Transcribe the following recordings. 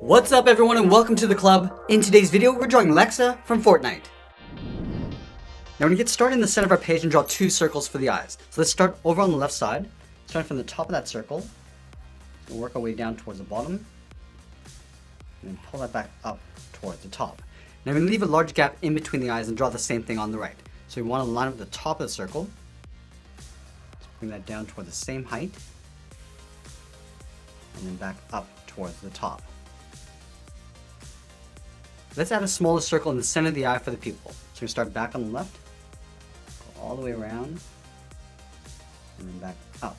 What's up everyone and welcome to the club. In today's video we're drawing Lexa from Fortnite. Now we're going to get started in the center of our page and draw two circles for the eyes. So let's start over on the left side, starting from the top of that circle. We'll work our way down towards the bottom, and then pull that back up towards the top. Now we're going to leave a large gap in between the eyes and draw the same thing on the right. So we want to line up the top of the circle, just bring that down toward the same height, and then back up towards the top. Let's add a smaller circle in the center of the eye for the pupil. So we start back on the left, go all the way around, and then back up.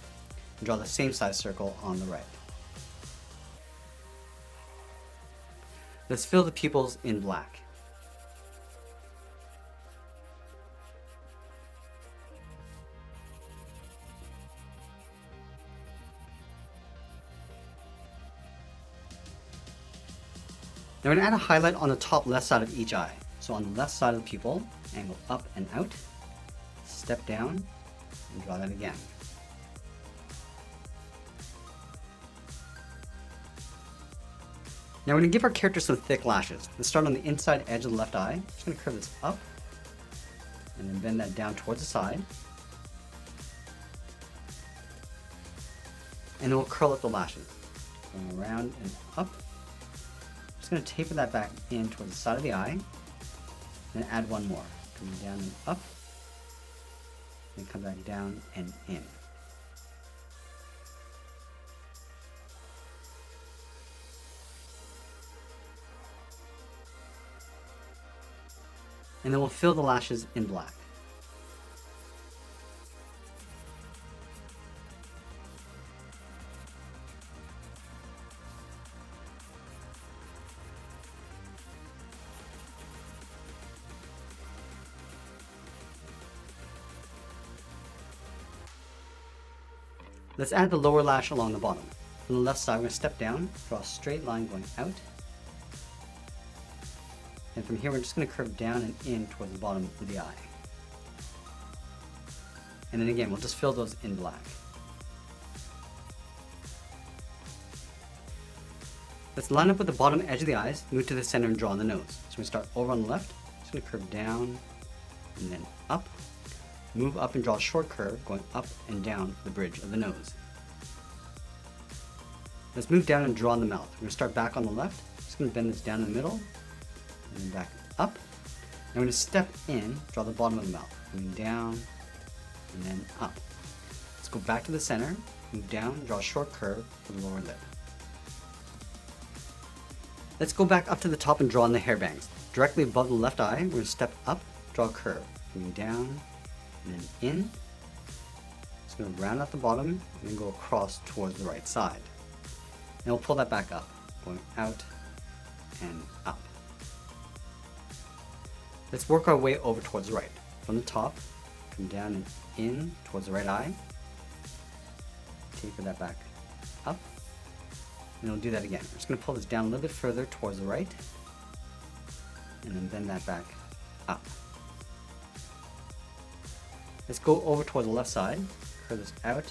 And draw the same size circle on the right. Let's fill the pupils in black. Now we're going to add a highlight on the top left side of each eye. So on the left side of the pupil, angle up and out, step down, and draw that again. Now we're going to give our character some thick lashes. Let's start on the inside edge of the left eye. Just going to curve this up, and then bend that down towards the side. And then we'll curl up the lashes, going around and up. Just going to taper that back in towards the side of the eye, and add one more, coming down and up, then come back down and in. And then we'll fill the lashes in black. Let's add the lower lash along the bottom. From the left side, we're going to step down, draw a straight line going out. And from here, we're just going to curve down and in towards the bottom of the eye. And then again, we'll just fill those in black. Let's line up with the bottom edge of the eyes, move to the center and draw on the nose. So we start over on the left, just going to curve down and then up. Move up and draw a short curve going up and down the bridge of the nose. Let's move down and draw on the mouth. We're going to start back on the left. Just going to bend this down in the middle and then back up. And we're going to step in, draw the bottom of the mouth, moving down and then up. Let's go back to the center, move down, draw a short curve for the lower lip. Let's go back up to the top and draw on the hair bangs. Directly above the left eye, we're going to step up, draw a curve, moving down and then in. Just going to round out the bottom and then go across towards the right side. And we'll pull that back up, going out and up. Let's work our way over towards the right. From the top, come down and in towards the right eye. Taper that back up. And we'll do that again. We're just going to pull this down a little bit further towards the right. And then bend that back up. Let's go over towards the left side, curve this out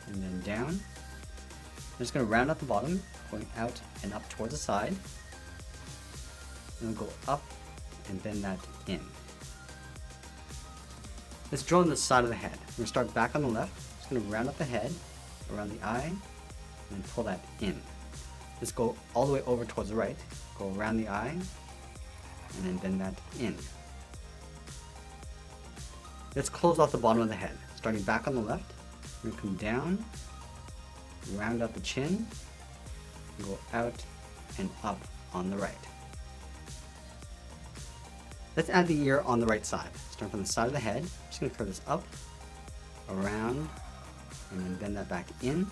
and then down. I'm just going to round out the bottom, going out and up towards the side. And we'll go up and bend that in. Let's draw on the side of the head. We're going to start back on the left, just going to round up the head, around the eye, and then pull that in. Let's go all the way over towards the right, go around the eye, and then bend that in. Let's close off the bottom of the head. Starting back on the left, we're going to come down, round out the chin, go out and up on the right. Let's add the ear on the right side. Start from the side of the head. I'm just going to curve this up, around, and then bend that back in. And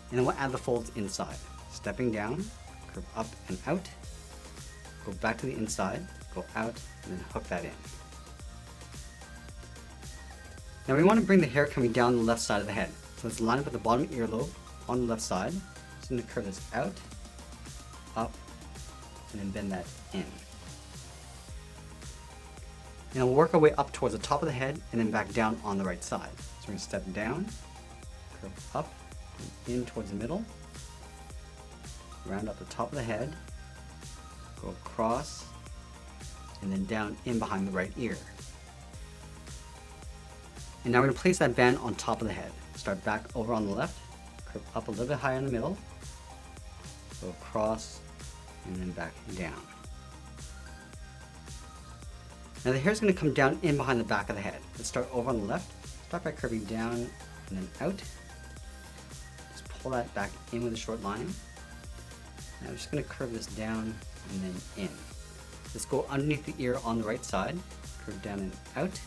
then we'll add the folds inside. Stepping down, curve up and out, go back to the inside, go out, and then hook that in. Now we want to bring the hair coming down the left side of the head. So let's line up with the bottom earlobe on the left side. Just going to curve this out, up, and then bend that in. And we'll work our way up towards the top of the head and then back down on the right side. So we're going to step down, curve up, and in towards the middle, round up the top of the head, go across, and then down in behind the right ear. And now we're going to place that band on top of the head. Start back over on the left, curve up a little bit higher in the middle, go across, and then back down. Now the hair is going to come down in behind the back of the head. Let's start over on the left. Start by curving down and then out. Just pull that back in with a short line. Now I'm just going to curve this down and then in. Let's go underneath the ear on the right side. Curve down and out.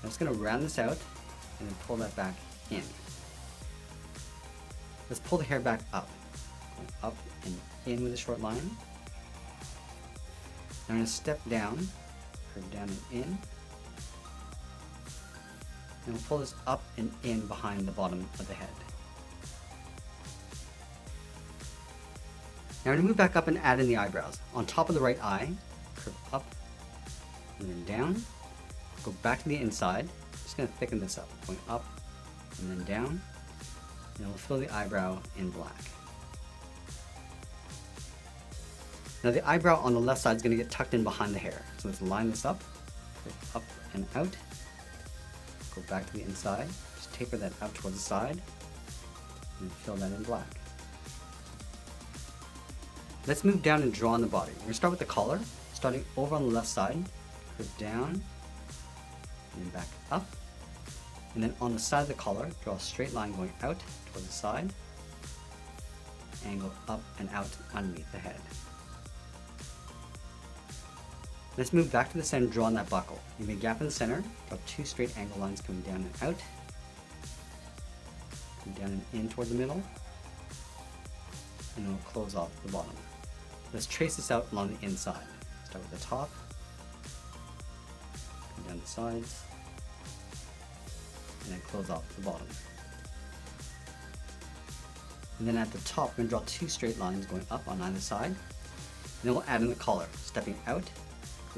I'm just going to round this out and then pull that back in. Let's pull the hair back up. Going up and in with a short line. Now I'm going to step down, curve down and in. And we'll pull this up and in behind the bottom of the head. Now we're going to move back up and add in the eyebrows. On top of the right eye, curve up and then down. Go back to the inside. Just going to thicken this up, going up and then down. And we'll fill the eyebrow in black. Now the eyebrow on the left side is going to get tucked in behind the hair. So let's line this up, curve up and out. Go back to the inside, just taper that out towards the side, and fill that in black. Let's move down and draw on the body. We're going to start with the collar, starting over on the left side, curve down, and then back up. And then on the side of the collar, draw a straight line going out towards the side, angle up and out underneath the head. Let's move back to the center and draw on that buckle. Leave a gap in the center, draw two straight angle lines coming down and out, come down and in toward the middle, and then we'll close off the bottom. Let's trace this out along the inside. Start with the top, come down the sides, and then close off the bottom. And then at the top, we're going to draw two straight lines going up on either side, and then we'll add in the collar, stepping out,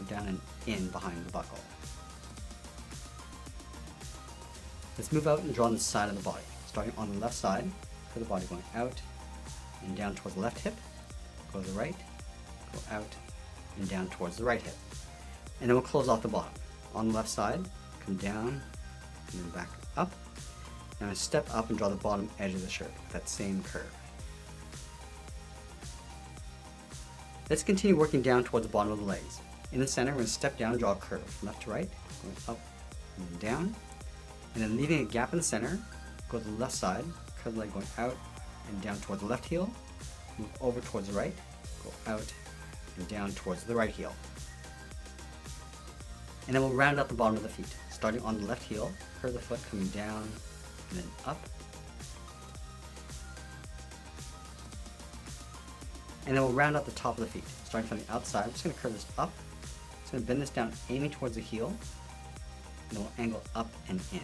down and in behind the buckle. Let's move out and draw on the side of the body. Starting on the left side, for the body going out and down towards the left hip, go to the right, go out and down towards the right hip. And then we'll close off the bottom. On the left side, come down and then back up. Now step up and draw the bottom edge of the shirt with that same curve. Let's continue working down towards the bottom of the legs. In the center, we're going to step down and draw a curve from left to right, going up and then down. And then leaving a gap in the center, go to the left side, curve the leg going out and down towards the left heel, move over towards the right, go out and down towards the right heel. And then we'll round out the bottom of the feet. Starting on the left heel, curve the foot coming down and then up. And then we'll round out the top of the feet. Starting from the outside, I'm just going to curve this up. Just going to bend this down, aiming towards the heel, and then we'll angle up and in.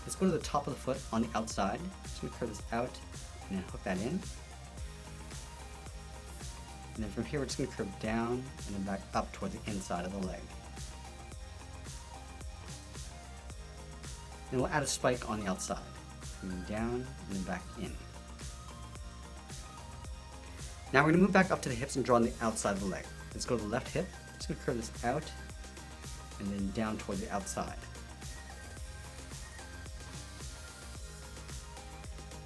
Let's go to the top of the foot on the outside. Just going to curve this out and then hook that in. And then from here, we're just going to curve down and then back up towards the inside of the leg. Then we'll add a spike on the outside, coming down and then back in. Now we're going to move back up to the hips and draw on the outside of the leg. Let's go to the left hip. Just going to curve this out and then down towards the outside.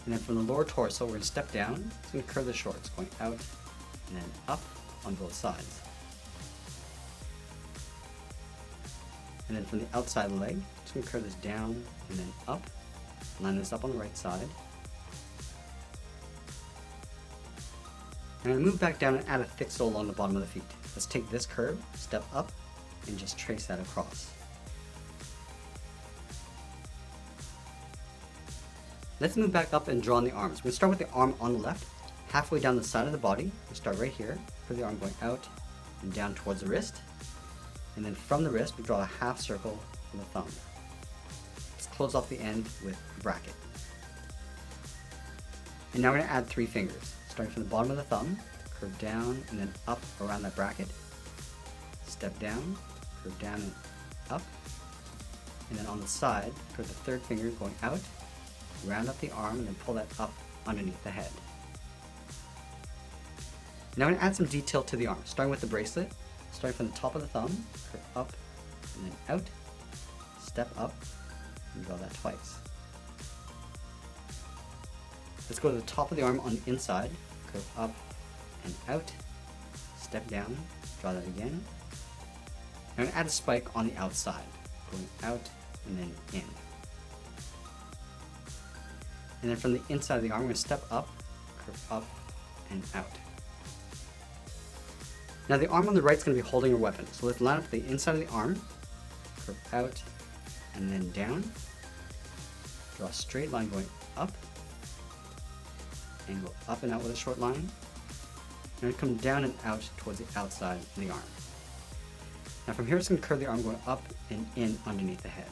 And then from the lower torso, we're going to step down. It's going to curve the shorts, going out and then up on both sides. And then from the outside of the leg, just going to curve this down and then up. Line this up on the right side. And I'm going to move back down and add a thick sole along the bottom of the feet. Let's take this curve, step up, and just trace that across. Let's move back up and draw on the arms. We're going to start with the arm on the left, halfway down the side of the body. We'll start right here, for the arm going out and down towards the wrist. And then from the wrist, we draw a half circle from the thumb. Let's close off the end with a bracket. And now we're going to add 3 fingers. Starting from the bottom of the thumb, curve down and then up around that bracket. Step down, curve down and up. And then on the side, curve the 3rd finger going out round up the arm and then pull that up underneath the head. Now I'm going to add some detail to the arm, starting with the bracelet, starting from the top of the thumb, curve up and then out, step up, and draw that twice. Let's go to the top of the arm on the inside, curve up and out, step down, draw that again. I'm going to add a spike on the outside, going out and then in. And then from the inside of the arm, I'm going to step up, curve up and out. Now the arm on the right is going to be holding your weapon, so let's line up the inside of the arm, curve out and then down, draw a straight line going up, and go up and out with a short line, and come down and out towards the outside of the arm. Now from here it's going to curve the arm going up and in underneath the head.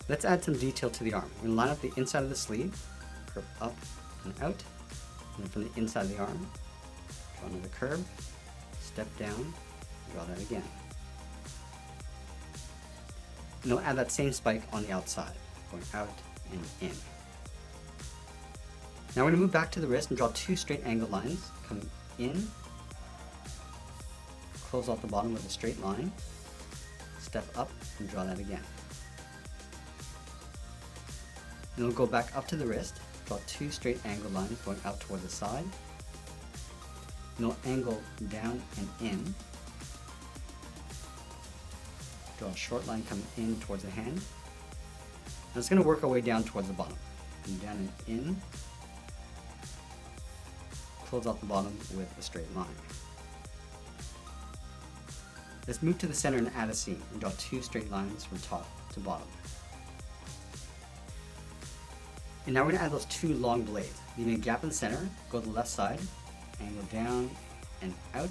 Let's add some detail to the arm. We're going to line up the inside of the sleeve, curve up and out, and then from the inside of the arm, draw another curve, step down, draw that again. And we'll add that same spike on the outside, going out and in. Now we're going to move back to the wrist and draw two straight angled lines, coming in, close off the bottom with a straight line, step up and draw that again. Then we'll go back up to the wrist, draw two straight angled lines going out toward the side. And we'll angle down and in. Draw a short line coming in towards the hand. And it's going to work our way down towards the bottom. And down and in. Close off the bottom with a straight line. Let's move to the center and add a seam and draw two straight lines from top to bottom. And now we're going to add those two long blades. Leaving a gap in the center, go to the left side, angle down and out,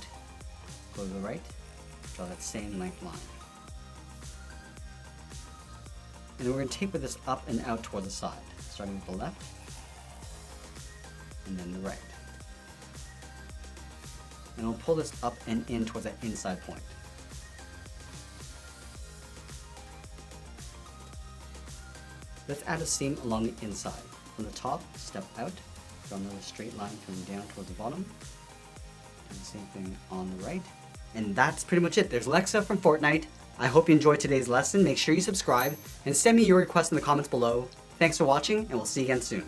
go to the right, draw that same length line. And then we're going to taper this up and out toward the side, starting with the left, and then the right. And we'll pull this up and in towards that inside point. Let's add a seam along the inside. From the top, step out, draw another straight line coming down towards the bottom. Do the same thing on the right. And that's pretty much it. There's Lexa from Fortnite. I hope you enjoyed today's lesson. Make sure you subscribe and send me your requests in the comments below. Thanks for watching, and we'll see you again soon.